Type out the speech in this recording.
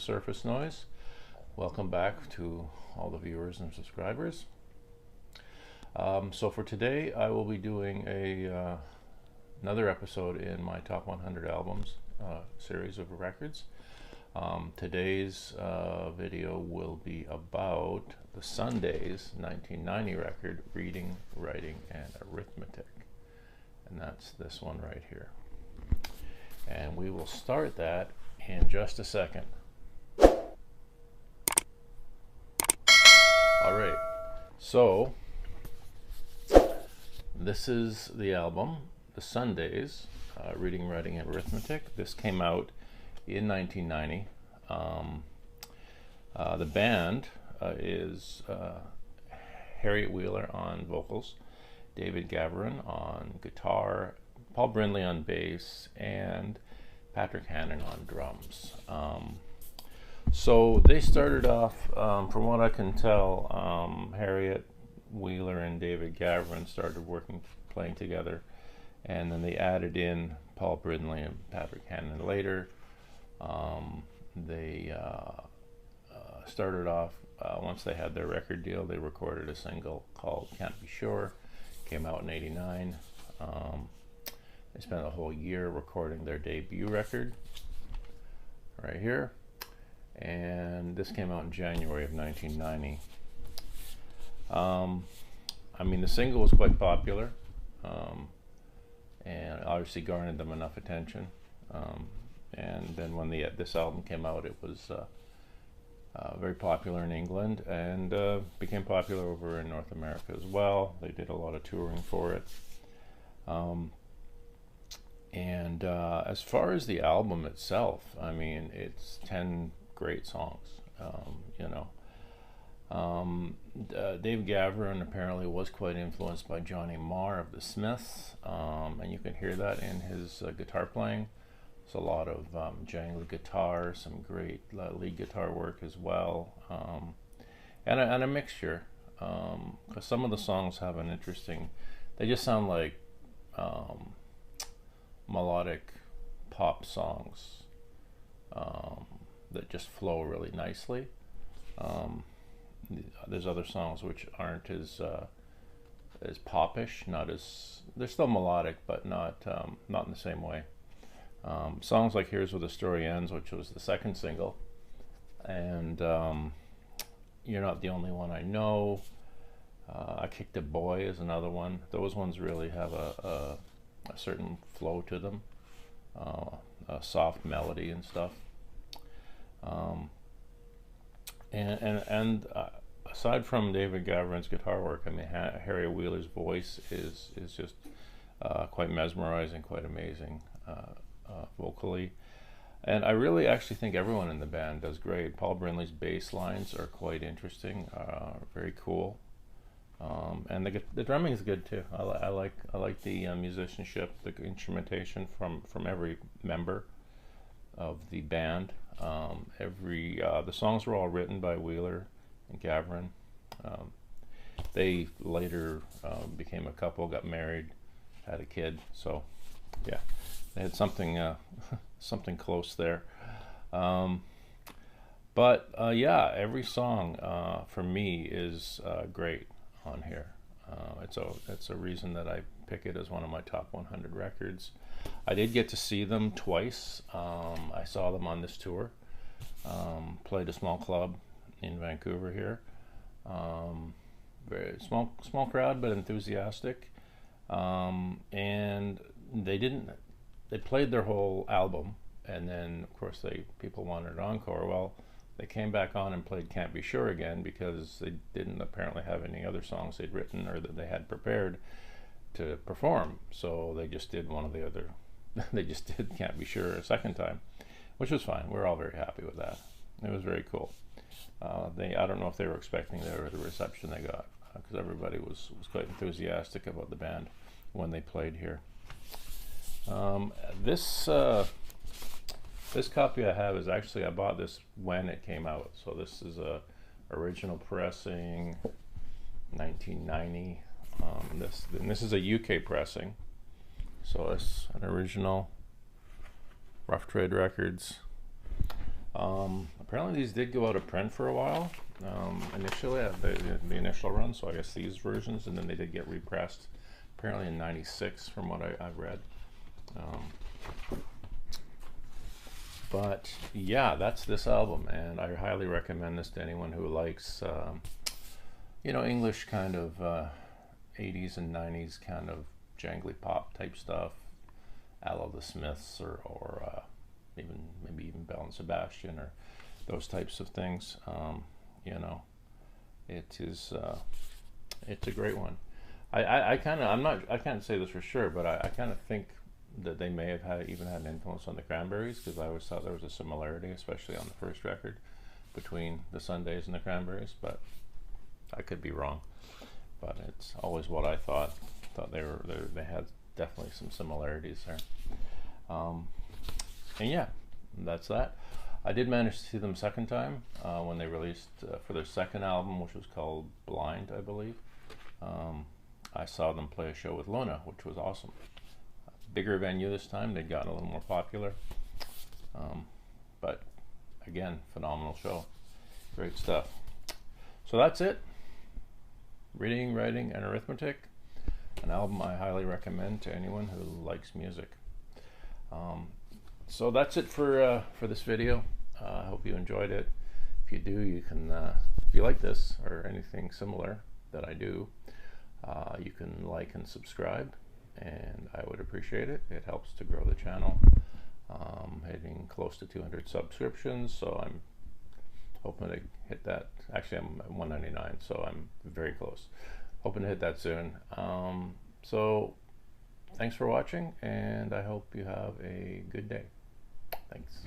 Surface Noise. Welcome back to all the viewers and subscribers. So for today, I will be doing another episode in my Top 100 Albums series of records. Today's video will be about the Sundays 1990 record, Reading, Writing, and Arithmetic. And that's this one right here. And we will start that in just a second. Alright, so this is the album, The Sundays, Reading, Writing, and Arithmetic. This came out in 1990. The band is Harriet Wheeler on vocals, David Gavron on guitar, Paul Brindley on bass, and Patrick Hannon on drums. So they started off, from what I can tell, Harriet Wheeler and David Gavron started playing together, and then they added in Paul Brindley and Patrick Hannon later. They started off, once they had their record deal, they recorded a single called Can't Be Sure. Came out in '89. They spent a whole year recording their debut record right here, and this came out in January of 1990. I mean, the single was quite popular, and obviously garnered them enough attention. And then when this album came out, it was very popular in England, and became popular over in North America as well. They did a lot of touring for it. And as far as the album itself, I mean, it's 10 great songs, you know. Dave Gavron apparently was quite influenced by Johnny Marr of the Smiths, and you can hear that in his guitar playing. There's a lot of jangled guitar, some great lead guitar work as well, and a mixture, because some of the songs have an interesting, they just sound like melodic pop songs that just flow really nicely. There's other songs which aren't as popish, they're still melodic, but not in the same way. Songs like Here's Where the Story Ends, which was the second single, and You're Not the Only One I Know, I Kicked a Boy is another one. Those ones really have a certain flow to them, a soft melody and stuff. And aside from David Gavron's guitar work, I mean, Harriet Wheeler's voice is just quite mesmerizing, quite amazing vocally. And I really actually think everyone in the band does great. Paul Brindley's bass lines are quite interesting, very cool. And the drumming is good too. I like the musicianship, the instrumentation from every member of the band. The songs were all written by Wheeler and Gavron. They later became a couple, got married, had a kid. So yeah, they had something something close there. But yeah, every song for me is great on here. It's a reason that I pick it as one of my top 100 records. I did get to see them twice. I saw them on this tour. Played a small club in Vancouver here. Very small crowd, but enthusiastic. And they played their whole album, and then of course people wanted an encore. Well, they came back on and played Can't Be Sure again, because they didn't apparently have any other songs they'd written or that they had prepared to perform. So they just did one of the other, they just did Can't Be Sure a second time, which was fine. We're all very happy with that. It was very cool. I don't know if they were expecting the reception they got, because everybody was quite enthusiastic about the band when they played here. This copy I have is actually, I bought this when it came out. So this is a original pressing, 1990. This is a UK pressing. So it's an original Rough Trade Records. Apparently these did go out of print for a while, initially at the initial run, so I guess these versions, and then they did get repressed apparently in '96 from what I've read. But yeah, that's this album, and I highly recommend this to anyone who likes you know, English kind of 80s and 90s kind of jangly pop type stuff, a la the Smiths, or maybe even Bell and Sebastian, or those types of things. You know, it's a great one. I kind of, I can't say this for sure, but I kind of think that they may have even had an influence on the Cranberries, because I always thought there was a similarity, especially on the first record, between the Sundays and the Cranberries. But I could be wrong. But it's always what I thought. They had definitely some similarities there. And yeah, that's that. I did manage to see them second time when they released for their second album, which was called Blind, I believe. I saw them play a show with Luna, which was awesome. Bigger venue this time. They'd gotten a little more popular. But again, phenomenal show. Great stuff. So that's it. Reading, Writing, and Arithmetic. An album I highly recommend to anyone who likes music. So that's it for this video. I hope you enjoyed it. If you do, you can, if you like this or anything similar that I do, you can like and subscribe, and I would appreciate it. It helps to grow the channel. Hitting close to 200 subscriptions, so I'm hoping to hit that. Actually, I'm at 199, so I'm very close. Hoping to hit that soon. So thanks for watching, and I hope you have a good day. Thanks.